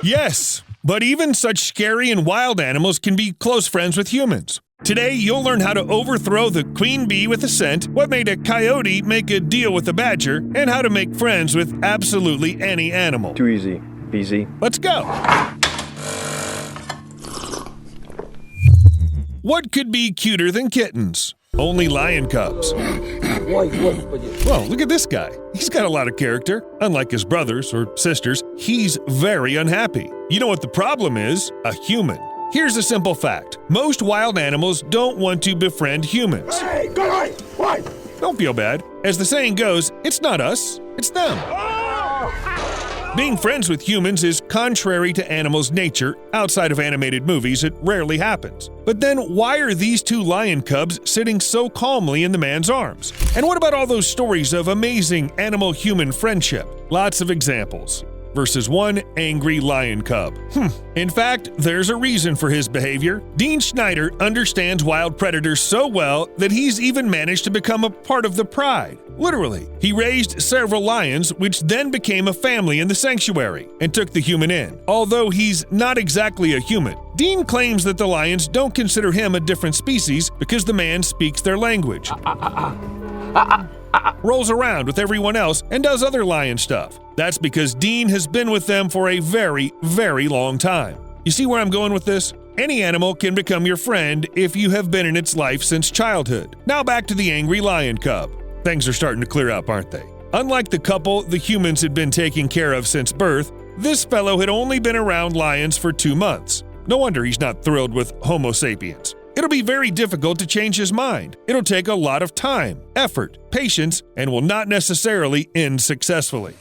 Yes, but even such scary and wild animals can be close friends with humans. Today, you'll learn how to overthrow the queen bee with a scent, what made a coyote make a deal with a badger, and how to make friends with absolutely any animal. Too easy. Easy. Let's go! What could be cuter than kittens? Only lion cubs. Well, look at this guy. He's got a lot of character. Unlike his brothers or sisters, he's very unhappy. You know what the problem is? A human. Here's a simple fact. Most wild animals don't want to befriend humans. Don't feel bad. As the saying goes, it's not us, it's them. Being friends with humans is contrary to animals' nature. Outside of animated movies, it rarely happens. But then why are these two lion cubs sitting so calmly in the man's arms? And what about all those stories of amazing animal-human friendship? Lots of examples. Versus one angry lion cub. In fact, there's a reason for his behavior. Dean Schneider understands wild predators so well that he's even managed to become a part of the pride. Literally, he raised several lions, which then became a family in the sanctuary, and took the human in. Although he's not exactly a human, Dean claims that the lions don't consider him a different species because the man speaks their language. Rolls around with everyone else and does other lion stuff. That's because Dean has been with them for a very, very long time. You see where I'm going with this? Any animal can become your friend if you have been in its life since childhood. Now back to the angry lion cub. Things are starting to clear up, aren't they? Unlike the couple the humans had been taking care of since birth, this fellow had only been around lions for 2 months. No wonder he's not thrilled with Homo sapiens. It'll be very difficult to change his mind. It'll take a lot of time, effort, patience, and will not necessarily end successfully.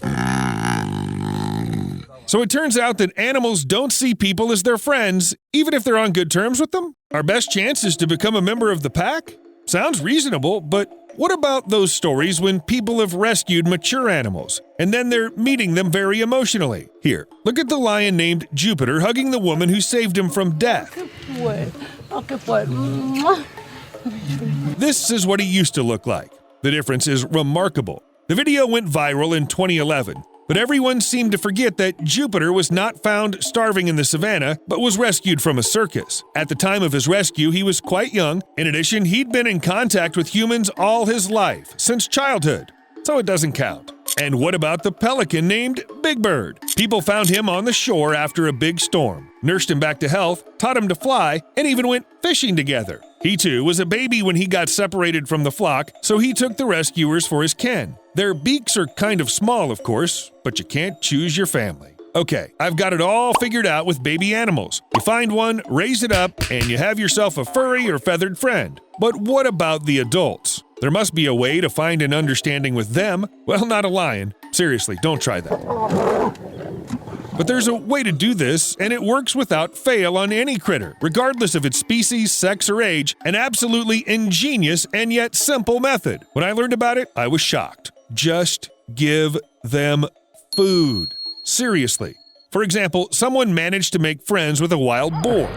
So it turns out that animals don't see people as their friends, even if they're on good terms with them. Our best chance is to become a member of the pack? Sounds reasonable, but what about those stories when people have rescued mature animals, and then they're meeting them very emotionally? Here, look at the lion named Jupiter hugging the woman who saved him from death. This is what he used to look like. The difference is remarkable. The video went viral in 2011, but everyone seemed to forget that Jupiter was not found starving in the savannah, but was rescued from a circus. At the time of his rescue, he was quite young. In addition, he'd been in contact with humans all his life, since childhood. So it doesn't count. And what about the pelican named Big Bird? People found him on the shore after a big storm, nursed him back to health, taught him to fly, and even went fishing together. He too was a baby when he got separated from the flock, so he took the rescuers for his kin. Their beaks are kind of small, of course, but you can't choose your family. Okay, I've got it all figured out with baby animals. You find one, raise it up, and you have yourself a furry or feathered friend. But what about the adults? There must be a way to find an understanding with them. Well, not a lion. Seriously, don't try that. But there's a way to do this, and it works without fail on any critter, regardless of its species, sex, or age. An absolutely ingenious and yet simple method. When I learned about it, I was shocked. Just give them food. Seriously. For example, someone managed to make friends with a wild boar.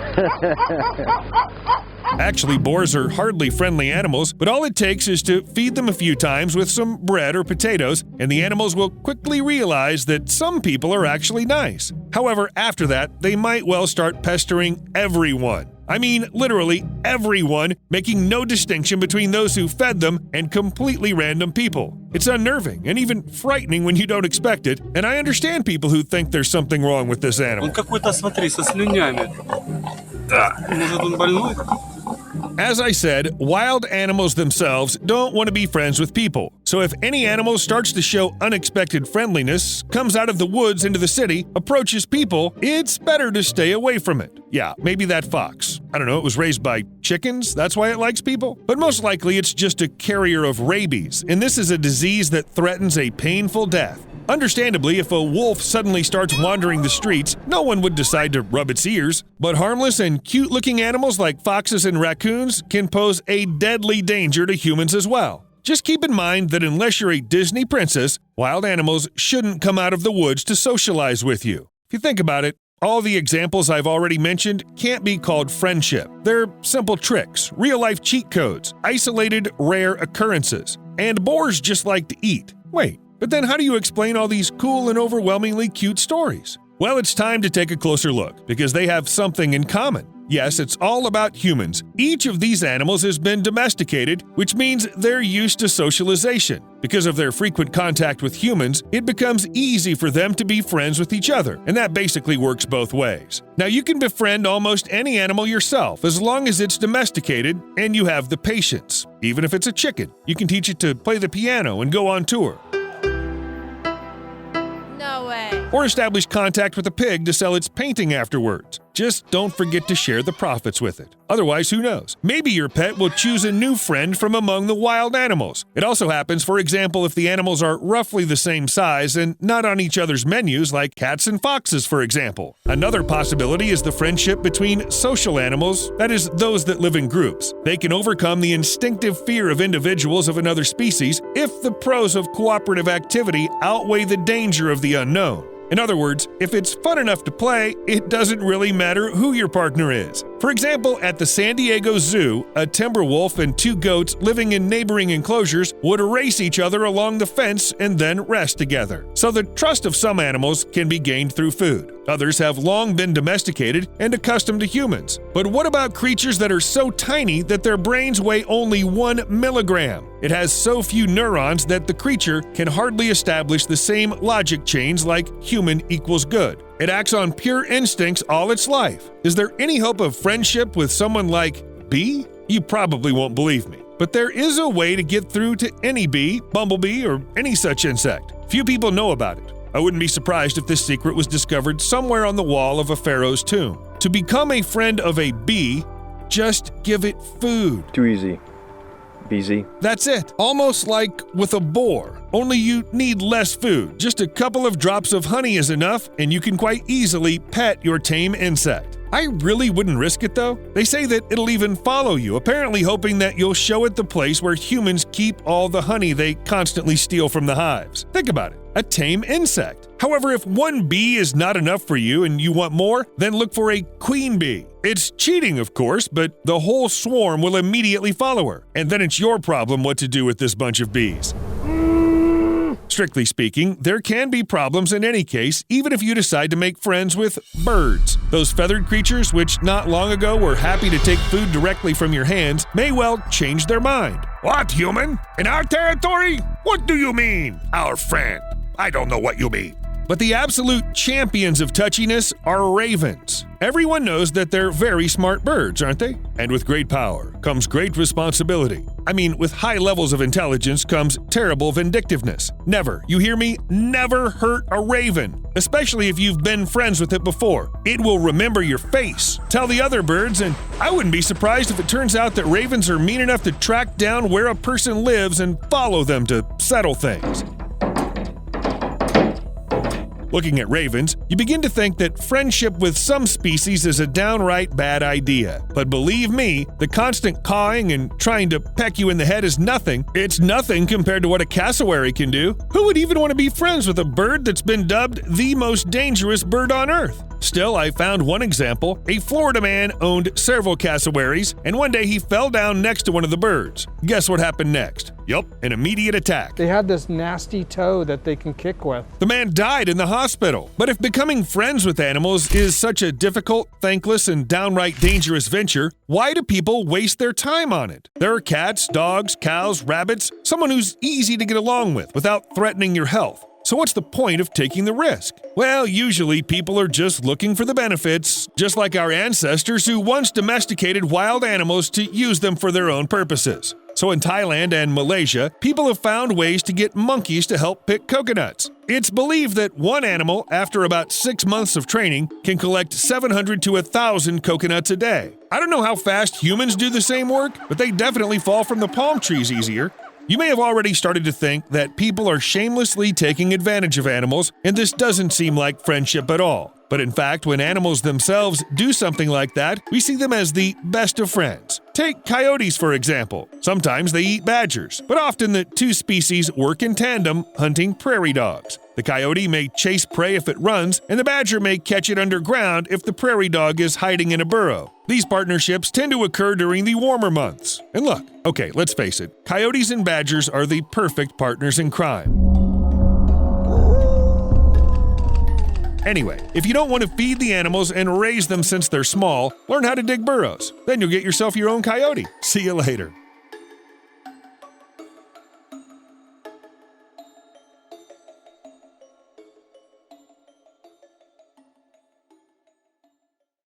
Actually, boars are hardly friendly animals, but all it takes is to feed them a few times with some bread or potatoes, and the animals will quickly realize that some people are actually nice. However, after that, they might well start pestering everyone. I mean, literally everyone, making no distinction between those who fed them and completely random people. It's unnerving and even frightening when you don't expect it, and I understand people who think there's something wrong with this animal. As I said, wild animals themselves don't want to be friends with people. So if any animal starts to show unexpected friendliness, comes out of the woods into the city, approaches people, it's better to stay away from it. Yeah, maybe that fox. I don't know, it was raised by chickens, that's why it likes people? But most likely it's just a carrier of rabies, and this is a disease that threatens a painful death. Understandably, if a wolf suddenly starts wandering the streets, no one would decide to rub its ears. But harmless and cute-looking animals like foxes and raccoons can pose a deadly danger to humans as well. Just keep in mind that unless you're a Disney princess, wild animals shouldn't come out of the woods to socialize with you. If you think about it, all the examples I've already mentioned can't be called friendship. They're simple tricks, real-life cheat codes, isolated, rare occurrences. And boars just like to eat. Wait. But then how do you explain all these cool and overwhelmingly cute stories? Well, it's time to take a closer look, because they have something in common. Yes, it's all about humans. Each of these animals has been domesticated, which means they're used to socialization. Because of their frequent contact with humans, it becomes easy for them to be friends with each other, and that basically works both ways. Now, you can befriend almost any animal yourself as long as it's domesticated and you have the patience. Even if it's a chicken, you can teach it to play the piano and go on tour. No way. Or establish contact with a pig to sell its painting afterwards. Just don't forget to share the profits with it. Otherwise, who knows? Maybe your pet will choose a new friend from among the wild animals. It also happens, for example, if the animals are roughly the same size and not on each other's menus, like cats and foxes, for example. Another possibility is the friendship between social animals, that is, those that live in groups. They can overcome the instinctive fear of individuals of another species if the pros of cooperative activity outweigh the danger of the unknown. In other words, if it's fun enough to play, it doesn't really matter who your partner is. For example, at the San Diego Zoo, a timber wolf and two goats living in neighboring enclosures would race each other along the fence and then rest together. So the trust of some animals can be gained through food. Others have long been domesticated and accustomed to humans. But what about creatures that are so tiny that their brains weigh only 1 milligram? It has so few neurons that the creature can hardly establish the same logic chains like human equals good. It acts on pure instincts all its life. Is there any hope of friendship with someone like bee? You probably won't believe me. But there is a way to get through to any bee, bumblebee, or any such insect. Few people know about it. I wouldn't be surprised if this secret was discovered somewhere on the wall of a pharaoh's tomb. To become a friend of a bee, just give it food. Too easy. BZ. That's it. Almost like with a boar. Only you need less food. Just a couple of drops of honey is enough, and you can quite easily pet your tame insect. I really wouldn't risk it though. They say that it'll even follow you, apparently hoping that you'll show it the place where humans keep all the honey they constantly steal from the hives. Think about it. A tame insect. However, if one bee is not enough for you and you want more, then look for a queen bee. It's cheating, of course, but the whole swarm will immediately follow her. And then it's your problem what to do with this bunch of bees. Strictly speaking, there can be problems in any case, even if you decide to make friends with birds. Those feathered creatures, which not long ago were happy to take food directly from your hands, may well change their mind. What, human? In our territory? What do you mean, our friend? I don't know what you mean. But the absolute champions of touchiness are ravens. Everyone knows that they're very smart birds, aren't they? And with great power comes great responsibility. I mean, with high levels of intelligence comes terrible vindictiveness. Never, you hear me? Never hurt a raven, especially if you've been friends with it before. It will remember your face. Tell the other birds, and I wouldn't be surprised if it turns out that ravens are mean enough to track down where a person lives and follow them to settle things. Looking at ravens, you begin to think that friendship with some species is a downright bad idea. But believe me, the constant cawing and trying to peck you in the head is nothing. It's nothing compared to what a cassowary can do. Who would even want to be friends with a bird that's been dubbed the most dangerous bird on Earth? Still, I found one example. A Florida man owned several cassowaries, and one day he fell down next to one of the birds. Guess what happened next? Yup, an immediate attack. They had this nasty toe that they can kick with. The man died in the hospital. But if becoming friends with animals is such a difficult, thankless, and downright dangerous venture, why do people waste their time on it? There are cats, dogs, cows, rabbits, someone who's easy to get along with without threatening your health. So what's the point of taking the risk? Well, usually people are just looking for the benefits, just like our ancestors who once domesticated wild animals to use them for their own purposes. So in Thailand and Malaysia, people have found ways to get monkeys to help pick coconuts. It's believed that one animal, after about 6 months of training, can collect 700 to 1,000 coconuts a day. I don't know how fast humans do the same work, but they definitely fall from the palm trees easier. You may have already started to think that people are shamelessly taking advantage of animals, and this doesn't seem like friendship at all. But in fact, when animals themselves do something like that, we see them as the best of friends. Take coyotes, for example. Sometimes they eat badgers, but often the two species work in tandem, hunting prairie dogs. The coyote may chase prey if it runs, and the badger may catch it underground if the prairie dog is hiding in a burrow. These partnerships tend to occur during the warmer months. And look, okay, let's face it, coyotes and badgers are the perfect partners in crime. Anyway, if you don't want to feed the animals and raise them since they're small, learn how to dig burrows. Then you'll get yourself your own coyote. See you later.